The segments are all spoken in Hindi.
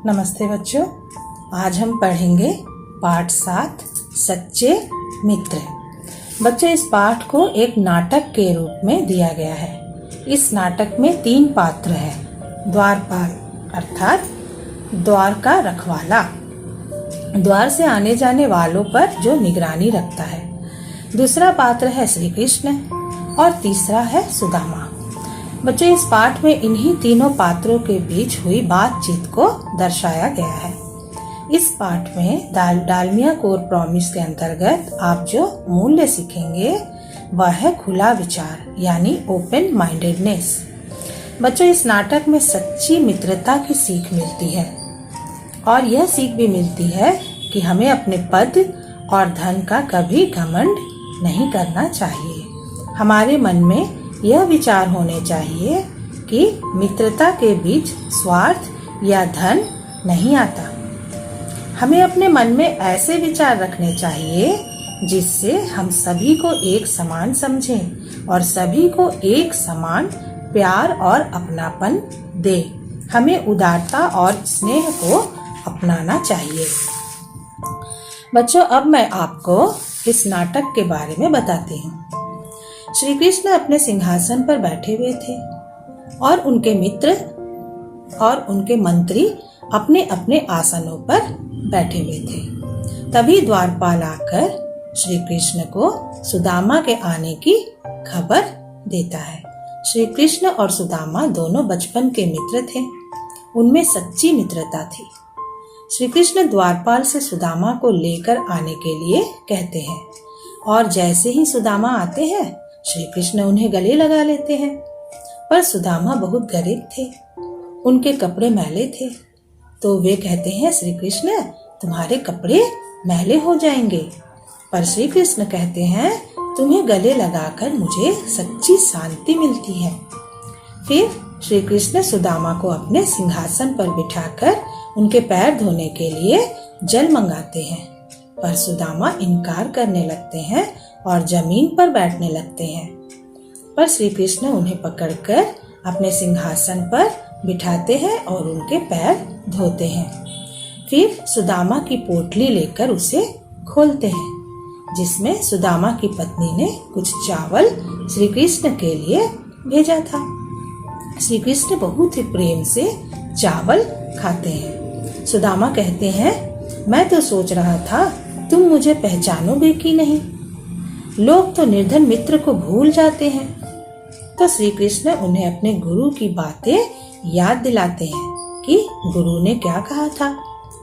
नमस्ते बच्चों, आज हम पढ़ेंगे पाठ 7 सच्चे मित्र। बच्चों, इस पाठ को एक नाटक के रूप में दिया गया है। इस नाटक में 3 पात्र हैं। द्वारपाल अर्थात द्वार का रखवाला, द्वार से आने जाने वालों पर जो निगरानी रखता है। दूसरा पात्र है श्री कृष्ण और तीसरा है सुदामा। बच्चों, इस पाठ में इन्हीं तीनों पात्रों के बीच हुई बातचीत को दर्शाया गया है। इस पाठ में डालमिया कोर प्रॉमिस के अंतर्गत आप जो मूल्य सीखेंगे वह है खुला विचार यानी ओपन माइंडेडनेस। बच्चों, इस नाटक में सच्ची मित्रता की सीख मिलती है और यह सीख भी मिलती है कि हमें अपने पद और धन का कभी घमंड नहीं करना चाहिए। हमारे मन में यह विचार होने चाहिए कि मित्रता के बीच स्वार्थ या धन नहीं आता। हमें अपने मन में ऐसे विचार रखने चाहिए जिससे हम सभी को एक समान समझें और सभी को एक समान प्यार और अपनापन दे। हमें उदारता और स्नेह को अपनाना चाहिए। बच्चों, अब मैं आपको इस नाटक के बारे में बताती हूँ। श्री कृष्ण अपने सिंहासन पर बैठे हुए थे और उनके मित्र और उनके मंत्री अपने अपने आसनों पर बैठे हुए थे। तभी द्वारपाल आकर श्री कृष्ण को सुदामा के आने की खबर देता है। श्री कृष्ण और सुदामा दोनों बचपन के मित्र थे। उनमें सच्ची मित्रता थी। श्री कृष्ण द्वारपाल से सुदामा को लेकर आने के लिए कहते हैं और जैसे ही सुदामा आते हैं श्री कृष्ण उन्हें गले लगा लेते हैं। पर सुदामा बहुत गरीब थे, उनके कपड़े मैले थे, तो वे कहते हैं श्री कृष्ण तुम्हारे कपड़े मैले हो जाएंगे। पर श्री कृष्ण कहते हैं तुम्हें गले लगाकर मुझे सच्ची शांति मिलती है। फिर श्री कृष्ण सुदामा को अपने सिंहासन पर बिठाकर उनके पैर धोने के लिए जल मंगाते हैं। पर सुदामा इनकार करने लगते हैं और जमीन पर बैठने लगते हैं। पर श्री कृष्ण उन्हें पकड़कर अपने सिंहासन पर बिठाते हैं और उनके पैर धोते हैं। फिर सुदामा की पोटली लेकर उसे खोलते हैं जिसमें सुदामा की पत्नी ने कुछ चावल श्री कृष्ण के लिए भेजा था। श्री कृष्ण बहुत ही प्रेम से चावल खाते हैं। सुदामा कहते हैं मैं तो सोच रहा था तुम मुझे पहचानोगे कि नहीं। लोग तो निर्धन मित्र को भूल जाते हैं। तो श्री कृष्ण उन्हें अपने गुरु की बातें याद दिलाते हैं कि गुरु ने क्या कहा था।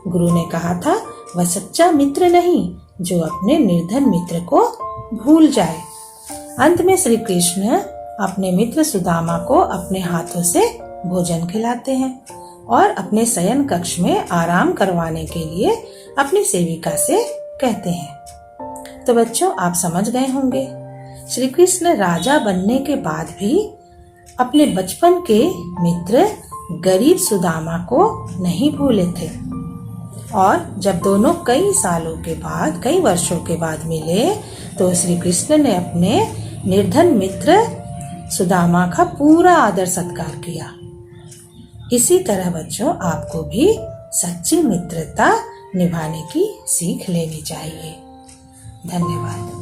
गुरु ने कहा था वह सच्चा मित्र नहीं जो अपने निर्धन मित्र को भूल जाए। अंत में श्री कृष्ण अपने मित्र सुदामा को अपने हाथों से भोजन खिलाते हैं और अपने शयन कक्ष में आराम करवाने के लिए अपनी सेविका से कहते हैं। तो बच्चों, आप समझ गए होंगे श्री कृष्ण राजा बनने के बाद भी अपने बचपन के मित्र गरीब सुदामा को नहीं भूले थे। और जब दोनों कई वर्षों के बाद मिले तो श्री कृष्ण ने अपने निर्धन मित्र सुदामा का पूरा आदर सत्कार किया। इसी तरह बच्चों, आपको भी सच्ची मित्रता निभाने की सीख लेनी चाहिए। धन्यवाद।